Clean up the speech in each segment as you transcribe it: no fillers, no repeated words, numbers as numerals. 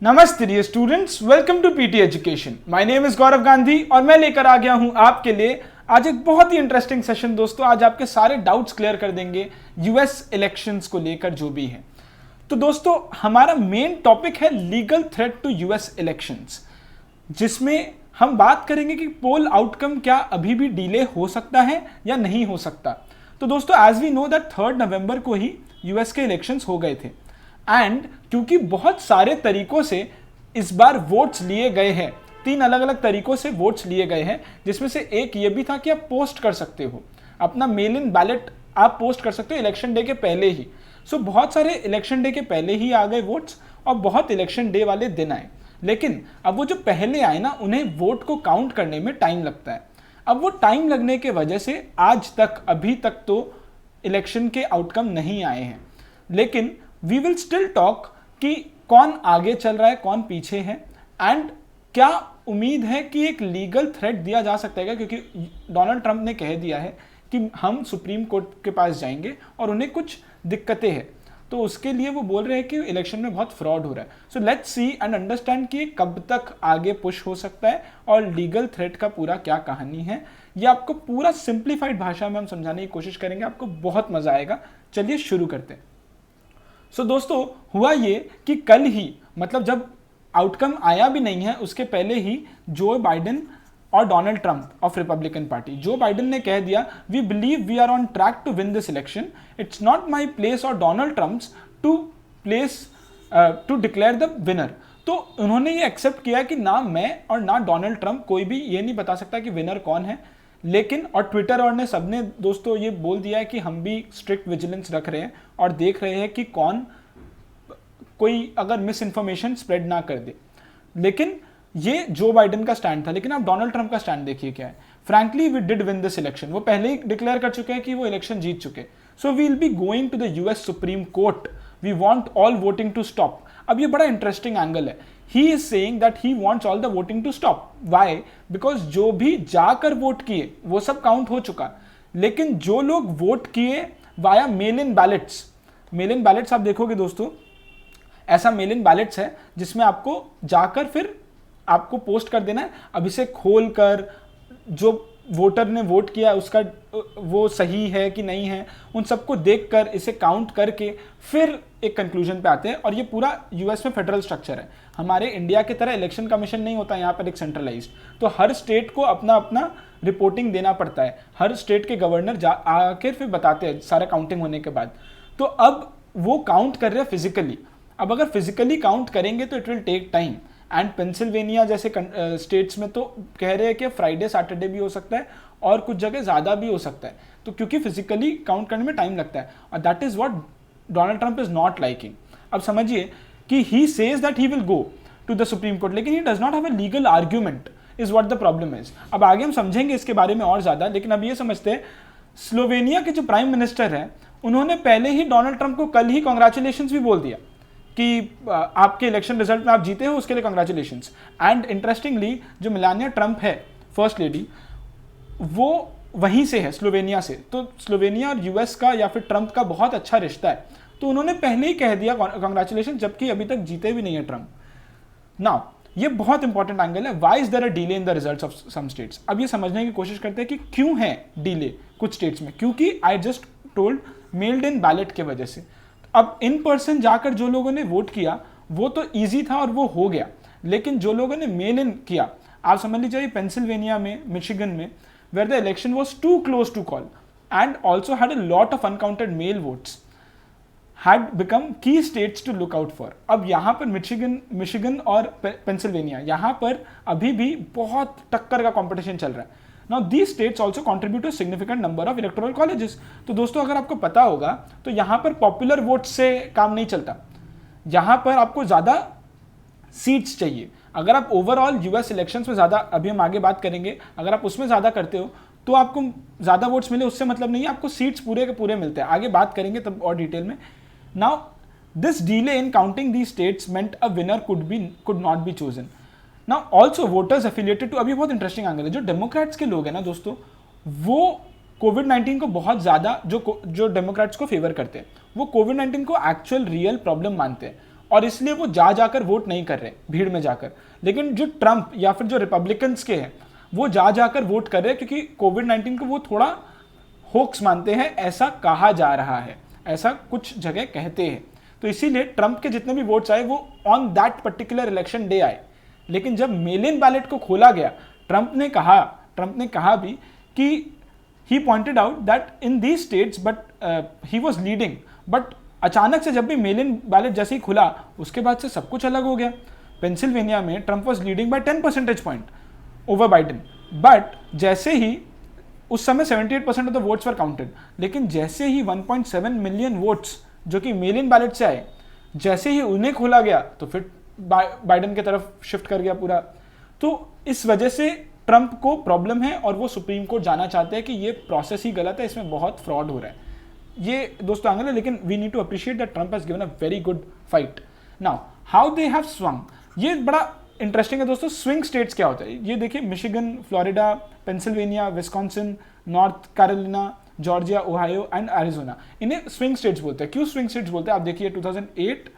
नमस्ते dear students, welcome to PT education. My name is Gaurav Gandhi और मैं लेकर आ गया हूं आपके लिए आज एक बहुत ही इंटरेस्टिंग सेशन। दोस्तों, आज आपके सारे डाउट्स क्लियर कर देंगे यूएस इलेक्शंस को लेकर जो भी है। तो दोस्तों, हमारा मेन टॉपिक है legal threat to US elections, जिसमें हम बात करेंगे कि पोल आउटकम क्या अभी भी डिले हो सकता है या नहीं हो सकता। तो दोस्तों, एज वी नो दैट 3 नवंबर को ही यूएस के इलेक्शंस हो गए थे एंड क्योंकि बहुत सारे तरीकों से इस बार वोट्स लिए गए हैं, 3 अलग अलग तरीकों से वोट्स लिए गए हैं, जिसमें से एक ये भी था कि आप पोस्ट कर सकते हो अपना मेल इन बैलेट, आप पोस्ट कर सकते हो इलेक्शन डे के पहले ही। सो बहुत सारे इलेक्शन डे के पहले ही आ गए वोट्स और बहुत इलेक्शन डे वाले दिन आए, लेकिन अब वो जो पहले आए ना, उन्हें वोट को काउंट करने में टाइम लगता है। अब वो टाइम लगने के वजह से आज तक अभी तक तो इलेक्शन के आउटकम नहीं आए हैं, लेकिन वी विल स्टिल टॉक कि कौन आगे चल रहा है, कौन पीछे है एंड क्या उम्मीद है कि एक लीगल थ्रेट दिया जा सकता है, क्योंकि डोनाल्ड ट्रंप ने कह दिया है कि हम सुप्रीम कोर्ट के पास जाएंगे और उन्हें कुछ दिक्कतें हैं, तो उसके लिए वो बोल रहे हैं कि इलेक्शन में बहुत फ्रॉड हो रहा है। So let's see and understand कि कब तक आगे पुश हो सकता है और लीगल थ्रेट का पूरा क्या कहानी है। ये आपको पूरा सिंप्लीफाइड भाषा में हम समझाने की कोशिश करेंगे, आपको बहुत मजा आएगा। चलिए शुरू करते हैं। सो दोस्तों, हुआ ये कि कल ही, मतलब जब आउटकम आया भी नहीं है उसके पहले ही, जो बाइडेन और Donald Trump of Republican party, Joe Biden ने कह दिया we believe we are on track to win this election, it's not my place और Donald Trump's to declare the winner. तो उन्होंने ये एक्सेप्ट किया कि ना मैं और ना डोनाल्ड ट्रंप, कोई भी ये नहीं बता सकता कि विनर कौन है। लेकिन और ट्विटर और ने सबने दोस्तों ये बोल दिया है कि हम भी स्ट्रिक्ट विजिलेंस रख रहे हैं और देख रहे हैं कि कौन कोई अगर मिस इन्फॉर्मेशन स्प्रेड ना कर दे। लेकिन ये जो बाइडेन का स्टैंड था, लेकिन आप डोनाल्ड ट्रंप का स्टैंड देखिए क्या है। Frankly we did win this election, वो पहले ही डिक्लेयर कर चुके हैं कि वो इलेक्शन जीत चुके। So we will be going to the US Supreme Court, we want all voting to stop. अब ये बड़ा इंटरेस्टिंग एंगल है। He is saying that he wants all the voting to stop. Why? Because जो भी जाकर vote किए वो सब काउंट हो चुका, लेकिन जो लोग वोट किए via mail in ballots, mail in ballots आप देखोगे दोस्तों, ऐसा मेल इन बैलेट्स है जिसमें आपको जाकर फिर आपको पोस्ट कर देना है। अब इसे खोल कर जो वोटर ने वोट किया उसका वो सही है कि नहीं है, उन सबको देखकर इसे काउंट करके फिर एक कंक्लूजन पे आते हैं। और ये पूरा यूएस में फेडरल स्ट्रक्चर है। हमारे इंडिया की तरह इलेक्शन कमीशन नहीं होता यहाँ पर एक सेंट्रलाइज्ड, तो हर स्टेट को अपना अपना रिपोर्टिंग देना पड़ता है। हर स्टेट के गवर्नर आकर फिर बताते हैं सारा काउंटिंग होने के बाद। तो अब वो काउंट कर रहे हैं फिजिकली। अब अगर फिजिकली काउंट करेंगे तो it will take time and Pennsylvania जैसे स्टेट्स में तो कह रहे हैं कि फ्राइडे सैटरडे भी हो सकता है और कुछ जगह ज़्यादा भी हो सकता है, तो क्योंकि फिजिकली काउंट करने में टाइम लगता है। और that is what Donald Trump is not liking. अब समझिए कि he says that he will go to the Supreme Court, लेकिन he does not have a legal argument, is what the problem is. अब आगे हम समझेंगे इसके बारे में और ज़्यादा, लेकिन अब ये समझते हैं स्लोवेनिया के जो प्राइम मिनिस्टर हैं उन्होंने पहले ही डोनाल्ड ट्रंप को कल ही कॉन्ग्रेचुलेशंस भी बोल दिया कि आपके इलेक्शन रिजल्ट में आप जीते हो, उसके लिए कॉन्ग्रेचुलेशंस। एंड इंटरेस्टिंगली जो मेलानिया ट्रंप है फर्स्ट लेडी, वो वहीं से है, स्लोवेनिया से। तो स्लोवेनिया और यूएस का या फिर ट्रंप का बहुत अच्छा रिश्ता है, तो उन्होंने पहले ही कह दिया कॉन्ग्रेचुलेशन, जबकि अभी तक जीते भी नहीं है ट्रंप। नाउ ये बहुत इंपॉर्टेंट एंगल है, why is there a delay in the results of some states. अब ये समझने की कोशिश करते हैं कि क्यों है डिले कुछ स्टेट्स में, क्योंकि I just told meld in ballot के वजह से। अब इन पर्सन जाकर जो लोगों ने वोट किया वो तो इजी था और वो हो गया, लेकिन जो लोगों ने मेल इन किया, आप समझ लीजिए पेंसिल्वेनिया में, मिशिगन में, where the election was too close to call and also had a lot of uncounted mail votes, had become key states to look out for. अब यहाँ पर मिशिगन और पेंसिल्वेनिया, यहाँ पर अभी भी बहुत टक्कर का कॉम्पिटिशन चल रहा है। Now these states also contribute to a significant number of electoral colleges। तो दोस्तों, अगर आपको पता होगा तो यहाँ पर पॉपुलर वोट से काम नहीं चलता, यहाँ पर आपको ज़्यादा सीट्स चाहिए। अगर आप ओवरऑल यूएस इलेक्शंस में ज़्यादा, अभी हम आगे बात करेंगे, अगर आप उसमें ज़्यादा करते हो तो आपको ज़्यादा वोट्स मिले उससे मतलब नहीं है, आपको सीट्स पूरे के पूरे मिलते हैं। आगे बात करेंगे तब और डिटेल में। Now this delay in counting the states meant a winner could not be chosen. Now also voters affiliated to, अभी बहुत इंटरेस्टिंग एंगल है, जो डेमोक्रेट्स के लोग हैं ना दोस्तों, वो कोविड-19 को बहुत ज़्यादा, जो डेमोक्रेट्स को फेवर करते हैं, वो कोविड-19 को एक्चुअल रियल प्रॉब्लम मानते हैं और इसलिए वो जाकर वोट नहीं कर रहे भीड़ में जाकर। लेकिन जो ट्रंप या फिर जो रिपब्लिकन्स के हैं वो जाकर वोट कर रहे हैं, क्योंकि कोविड-19 को वो थोड़ा होक्स मानते हैं, ऐसा कहा जा रहा है, ऐसा कुछ जगह कहते हैं। तो इसीलिए ट्रंप के जितने भी वोट्स आए वो on that particular election day आए। लेकिन जब मेल इन बैलेट को खोला गया, ट्रंप ने कहा भी कि he pointed out that in these states but he was leading, but अचानक से जब भी मेल इन बैलेट जैसे ही खुला उसके बाद से सब कुछ अलग हो गया। पेंसिल्वेनिया में Trump was leading by 10 percentage point over Biden, but जैसे ही उस समय 78% of the votes were counted, लेकिन जैसे ही 1.7 मिलियन वोट्स जो कि मेल इन बैलेट से आए, जैसे ही उन्हें खोला गया तो फिर बाइडेन की तरफ शिफ्ट कर गया पूरा। तो इस वजह से ट्रंप को प्रॉब्लम है और वो सुप्रीम कोर्ट जाना चाहते हैं कि ये प्रोसेस ही गलत है, इसमें बहुत फ्रॉड हो रहा है। ये दोस्तों आंगल है, लेकिन we need to appreciate that Trump has given a very good fight. Now how they have swung, ये बड़ा इंटरेस्टिंग है दोस्तों। स्विंग स्टेट्स क्या होता है ये देखिए, Michigan, Florida, Pennsylvania, Wisconsin, north Carolina, Georgia, Ohio and Arizona, इन्हें स्विंग स्टेट्स बोलते हैं। क्यों स्विंग स्टेट्स बोलते हैं आप देखिए, 2008,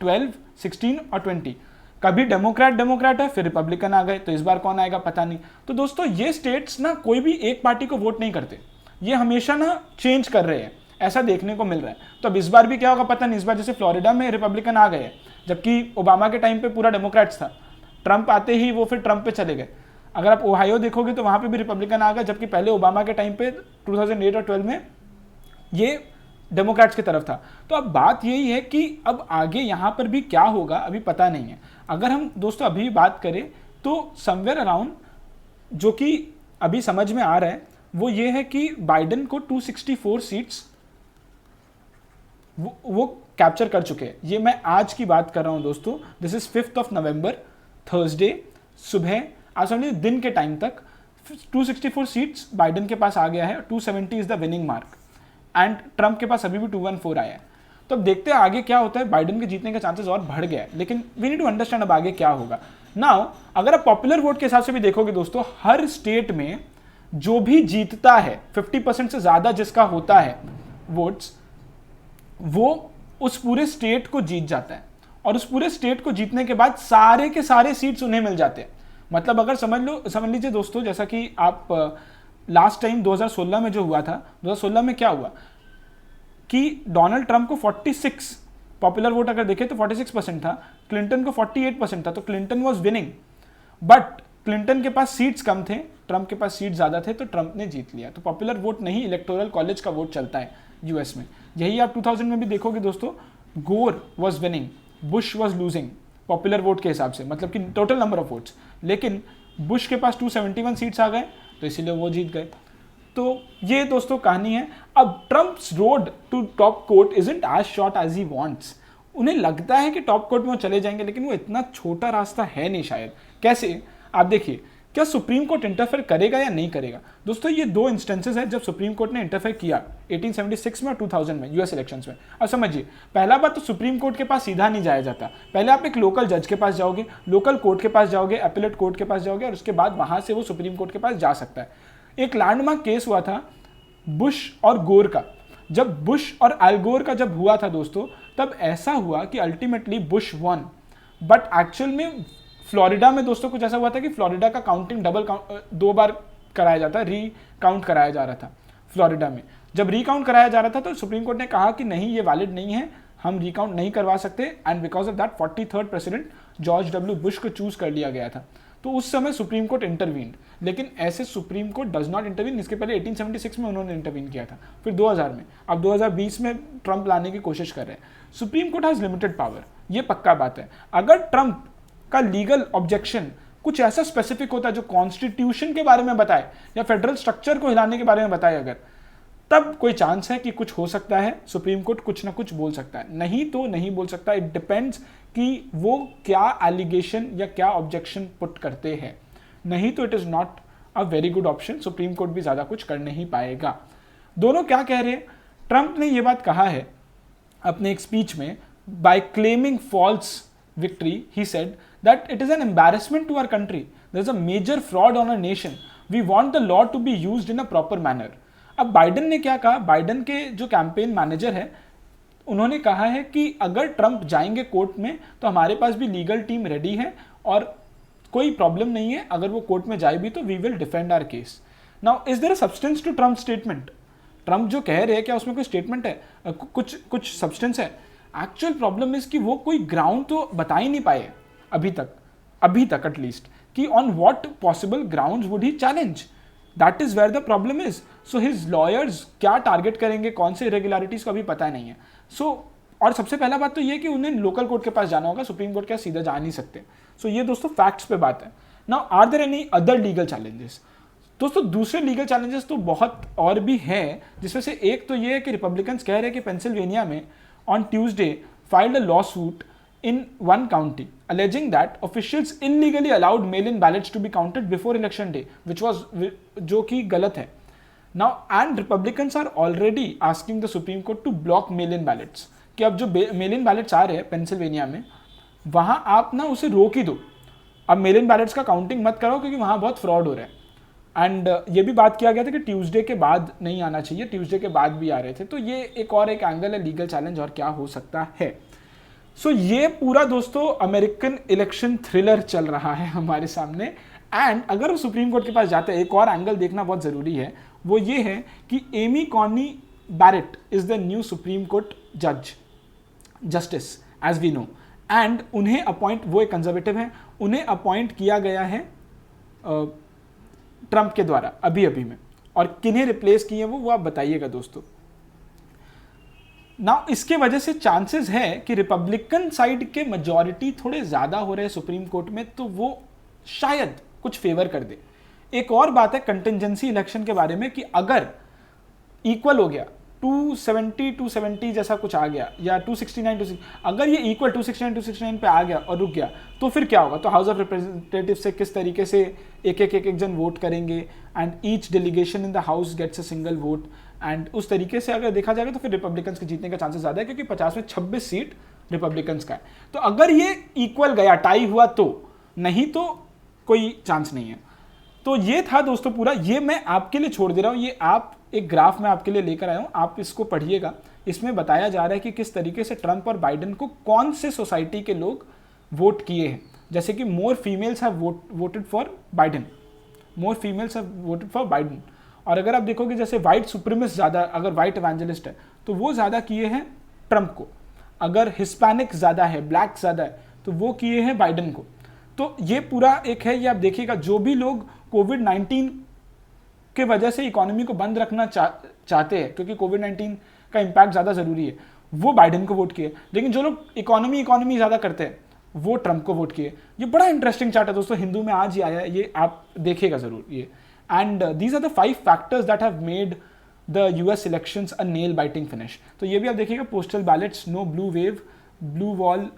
12, 16 और 20 कभी डेमोक्रेट है, फिर रिपब्लिकन आ गए, तो इस बार कौन आएगा पता नहीं। तो दोस्तों ये स्टेट्स ना कोई भी एक पार्टी को वोट नहीं करते, ये हमेशा ना चेंज कर रहे हैं, ऐसा देखने को मिल रहा है। तो अब इस बार भी क्या होगा पता नहीं। इस बार जैसे फ्लोरिडा में रिपब्लिकन आ गए, जबकि ओबामा के टाइम पे पूरा डेमोक्रेट्स था, ट्रंप आते ही वो फिर ट्रंप पे चले गए। अगर आप ओहायो देखोगे तो वहां पे भी रिपब्लिकन आ गए, जबकि पहले ओबामा के टाइम पे 2008 और 12 में ये डेमोक्रेट्स की तरफ था। तो अब बात यही है कि अब आगे यहां पर भी क्या होगा अभी पता नहीं है। अगर हम दोस्तों अभी बात करें तो समवेयर अराउंड जो कि अभी समझ में आ रहा है वो ये है कि बाइडेन को 264 सीट्स वो कैप्चर कर चुके हैं। ये मैं आज की बात कर रहा हूं दोस्तों, this is 5th of November, Thursday सुबह, आज समझिए दिन के टाइम तक 264 सीट्स बाइडेन के पास आ गया है। 270 is the winning mark and Trump के पास अभी भी 214 आया है। तो अब देखते हैं आगे क्या होता है। बाइडेन के जीतने के चांसेस और बढ़ गया है, लेकिन वी नीड टू अंडरस्टैंड अब आगे क्या होगा। नाउ अगर आप पॉपुलर वोट के हिसाब से भी देखोगे दोस्तों, हर स्टेट में जो भी जीतता है 50% से ज्यादा जिसका होता है वोट्स, वो उस पूरे स्टेट को जीत जाता है। और उस पूरे स्टेट को जीतने के बाद सारे के सारे सीट्स उन्हें मिल जाते हैं। मतलब अगर समझ लीजिए दोस्तों, जैसा कि आप लास्ट टाइम 2016 में जो हुआ था, 2016 में क्या हुआ कि डोनाल्ड ट्रंप को 46 पॉपुलर वोट अगर देखें तो 46% था, क्लिंटन को 48% था, तो Clinton was winning. But Clinton के पास सीट्स कम थे, ट्रंप के पास सीट ज्यादा थे, तो ट्रंप ने जीत लिया। तो पॉपुलर वोट नहीं, इलेक्टोरल कॉलेज का वोट चलता है यूएस में। यही आप 2000 में भी देखोगे दोस्तों, गोर was winning, Bush was losing popular vote के हिसाब से, मतलब कि टोटल नंबर ऑफ वोट्स। लेकिन बुश के पास 271 सीट्स आ गए, तो इसीलिए वो जीत गए। तो ये दोस्तों कहानी है। अब Trump's road to top court isn't as short as he wants. उन्हें लगता है कि टॉप कोर्ट में वो चले जाएंगे, लेकिन वो इतना छोटा रास्ता है नहीं शायद। कैसे आप देखिए, क्या सुप्रीम कोर्ट इंटरफेयर करेगा या नहीं करेगा। दोस्तों ये दो इंस्टेंसेस है जब सुप्रीम कोर्ट ने इंटरफेयर किया, 1876 में और 2000 में यूएस इलेक्शंस में। अब समझिए, पहला बात तो सुप्रीम कोर्ट के पास सीधा नहीं जाया जाता। पहले आप एक लोकल जज के पास जाओगे, लोकल कोर्ट के पास जाओगे, अपीलेट कोर्ट के पास जाओगे, और उसके बाद वहां से वो सुप्रीम कोर्ट के पास जा सकता है। एक लैंडमार्क केस हुआ था बुश और गोर का। जब बुश और एल गोर का जब हुआ था दोस्तों, तब ऐसा हुआ कि ultimately Bush one, but actual में फ्लोरिडा में दोस्तों कुछ ऐसा हुआ था कि फ्लोरिडा का काउंटिंग दो बार कराया जाता, री-काउंट कराया जा रहा था फ्लोरिडा में। जब री-काउंट कराया जा रहा था तो सुप्रीम कोर्ट ने कहा कि नहीं, ये वैलिड नहीं है, हम री-काउंट नहीं करवा सकते, and because of that 43rd president George W Bush को चूज कर लिया गया था। तो उस समय सुप्रीम कोर्ट इंटरवीन्ड, लेकिन ऐसे supreme court does not intervene. इसके पहले 1876 में उन्होंने इंटरवीन किया था, फिर 2000 में, अब 2020 में ट्रंप लाने की कोशिश कर रहे हैं। Supreme court has limited power, ये पक्का बात है। अगर ट्रंप का लीगल ऑब्जेक्शन कुछ ऐसा स्पेसिफिक होता है जो कॉन्स्टिट्यूशन के बारे में बताए या फेडरल स्ट्रक्चर को हिलाने के बारे में बताए, अगर तब कोई चांस है कि कुछ हो सकता है, सुप्रीम कोर्ट कुछ ना कुछ बोल सकता है, नहीं तो नहीं बोल सकता। इट डिपेंड्स कि वो क्या एलिगेशन या क्या ऑब्जेक्शन पुट करते हैं, नहीं तो it is not a very good option. Supreme court भी ज्यादा कुछ कर नहीं पाएगा। दोनों क्या कह रहे हैं, ट्रंप ने यह बात कहा है अपने एक स्पीच में, by claiming false victory, he said that it is an embarrassment to our country. There is a major fraud on our nation. We want the law to be used in a proper manner. अब Biden ने क्या कहा, Biden के जो campaign manager है उन्होंने कहा है कि अगर ट्रंप जाएंगे कोर्ट में तो हमारे पास भी लीगल टीम रेडी है और कोई प्रॉब्लम नहीं है, अगर वो कोर्ट में जाए भी तो we will defend our case. Now is there a substance to Trump statement? Trump जो कह रहे हैं क्या उसमें कोई स्टेटमेंट है, कुछ सब्सटेंस है? एक्चुअल प्रॉब्लम इज कि वो कोई ग्राउंड तो बता ही नहीं पाए अभी तक एटलीस्ट, कि on what possible grounds would he challenge. That is where the problem is. So his lawyers क्या टारगेट करेंगे, कौन से इरेगुलरिटीज का भी पता नहीं है। और सबसे पहला बात तो ये कि उन्हें लोकल कोर्ट के पास जाना होगा, सुप्रीम कोर्ट के सीधा जा नहीं सकते। सो ये दोस्तों फैक्ट्स पे बात है। Now are there any other legal challenges? दोस्तों दूसरे लीगल चैलेंजेस तो बहुत और भी है, जिसमें से एक तो ये है कि रिपब्लिकन्स कह रहे हैं कि पेंसिल्वेनिया में on Tuesday filed a law suit in one county alleging that officials illegally allowed mail-in ballots to be counted before election day, which was जो कि गलत है। Now and Republicans are already asking the Supreme Court to block mail-in ballots, कि अब जो mail-in ballots आ रहे हैं Pennsylvania में, वहाँ आप ना उसे रोक ही दो, अब मेल-इन बैलेट्स का काउंटिंग मत करो क्योंकि वहाँ बहुत फ्रॉड हो रहा है। एंड ये भी बात किया गया था कि ट्यूसडे के बाद नहीं आना चाहिए, ट्यूसडे के बाद भी आ रहे थे। तो ये एक एंगल है लीगल चैलेंज और क्या हो सकता है। सो ये पूरा दोस्तों अमेरिकन इलेक्शन थ्रिलर चल रहा है हमारे सामने। एंड अगर वो सुप्रीम कोर्ट के पास जाते हैं, एक और एंगल देखना बहुत ज़रूरी है, वो ये है कि Amy Coney Barrett is the new Supreme Court justice as we know. And उन्हें अपॉइंट, वो एक कंजर्वेटिव है, उन्हें अपॉइंट किया गया है ट्रंप के द्वारा अभी में। और किन्हें रिप्लेस किए वो आप बताइएगा दोस्तों। ना इसके वजह से चांसेस है कि रिपब्लिकन साइड के मेजॉरिटी थोड़े ज़्यादा हो रहे हैं सुप्रीम कोर्ट में, तो वो शायद कुछ फेवर कर दे। एक और बात है कंटिजेंसी इलेक्शन के बारे में, कि अगर इक्वल हो गया 270 जैसा कुछ आ गया, या 269 अगर ये इक्वल 269 पे आ गया और रुक गया, तो फिर क्या होगा? तो हाउस ऑफ रिप्रेजेंटेटिव से किस तरीके से एक जन वोट करेंगे, and each delegation in the house gets a single vote. And उस तरीके से अगर देखा जाएगा तो फिर रिपब्लिकन्स के जीतने का चांसेस ज़्यादा है, क्योंकि 50 में 26 सीट रिपब्लिकन्स का है। तो अगर ये इक्वल गया, टाई हुआ, तो नहीं तो कोई चांस नहीं है। तो ये था दोस्तों पूरा, ये मैं आपके लिए छोड़ दे रहा हूँ, ये आप एक ग्राफ मैं आपके लिए लेकर आया हूँ, आप इसको पढ़िएगा। इसमें बताया जा रहा है कि किस तरीके से ट्रंप और बाइडेन को कौन से सोसाइटी के लोग वोट किए हैं। जैसे कि more females have voted for Biden, more females have voted for Biden. और अगर आप देखोगे जैसे वाइट सुप्रीमिस्ट ज़्यादा, अगर वाइट इवेंजलिस्ट है तो वो ज़्यादा किए हैं ट्रंप को, अगर हिस्पैनिक ज़्यादा है, ब्लैक ज़्यादा है, तो वो किए हैं बाइडेन को। तो ये पूरा एक है, ये आप देखिएगा, जो भी लोग कोविड-19 के वजह से इकोनॉमी को बंद रखना चाहते हैं, क्योंकि कोविड-19 का इम्पैक्ट ज़्यादा ज़रूरी है, वो बाइडेन को वोट किए। लेकिन जो लोग इकोनॉमी ज़्यादा करते हैं वो ट्रंप को वोट किए। ये बड़ा इंटरेस्टिंग चार्ट है दोस्तों, हिंदू में आज ही आया है, ये आप देखिएगा ज़रूर ये। And these are the 5 factors that have made the US elections a nail biting finish. तो ये भी आप देखिएगा, postal ballots, no blue wave, blue wall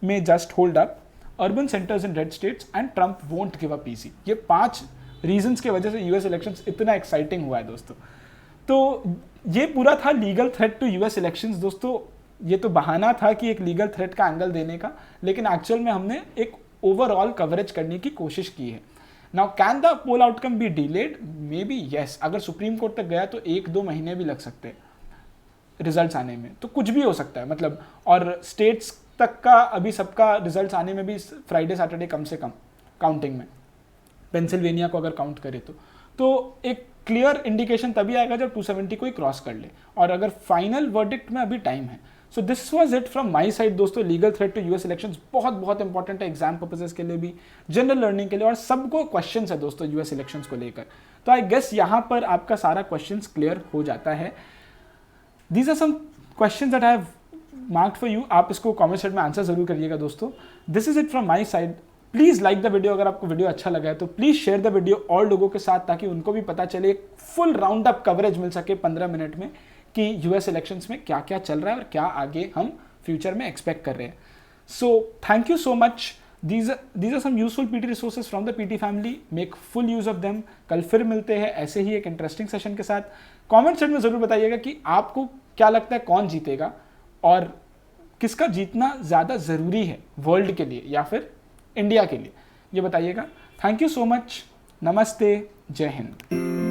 may just hold up, urban centres in red states, and Trump won't give up easy. ये 5 reasons के वजह से US elections इतना एक्साइटिंग हुआ है दोस्तों। तो ये पूरा था legal threat to US elections दोस्तों। ये तो बहाना था कि एक लीगल थ्रेट का एंगल देने का, लेकिन एक्चुअल में हमने एक ओवरऑल कवरेज करने की कोशिश की है। Now can the poll outcome be delayed? Maybe yes. अगर सुप्रीम कोर्ट तक गया तो 1-2 महीने भी लग सकते हैं रिजल्ट्स आने में, तो कुछ भी हो सकता है मतलब। और स्टेट्स तक का अभी सबका रिजल्ट्स आने में भी फ्राइडे सैटरडे कम से कम काउंटिंग में, पेंसिल्वेनिया को अगर काउंट करें तो एक क्लियर इंडिकेशन तभी आएगा जब 270 को ही क्रॉस कर ले, और अगर फाइनल वर्डिक्ट में अभी टाइम है। So this was it from my side दोस्तों। Legal threat to US elections बहुत इंपॉर्टेंट है एग्जाम पर्पसेस के लिए भी, जनरल लर्निंग के लिए, और सबको क्वेश्चंस है दोस्तों US इलेक्शंस को लेकर। तो आई गेस यहाँ पर आपका सारा क्वेश्चंस क्लियर हो जाता है। These are some questions that I have marked for you. आप इसको कमेंट सेक्शन में आंसर जरूर करिएगा दोस्तों। This is it from my side. Please like the video अगर आपको वीडियो अच्छा लगा है तो। प्लीज़ शेयर द वीडियो और लोगों के साथ, ताकि उनको भी पता चले, एक फुल राउंड अप कवरेज मिल सके 15 मिनट में कि US इलेक्शंस में क्या क्या चल रहा है और क्या आगे हम फ्यूचर में एक्सपेक्ट कर रहे हैं। So thank you so much. These are some useful PT resources from the PT family. Make full use of them. कल फिर मिलते हैं ऐसे ही एक इंटरेस्टिंग सेशन के साथ। कमेंट सेक्शन में ज़रूर बताइएगा कि आपको क्या लगता है कौन जीतेगा, और किसका जीतना ज़्यादा ज़रूरी है वर्ल्ड के लिए या फिर इंडिया के लिए, ये बताइएगा। Thank you so much. नमस्ते, जय हिंद।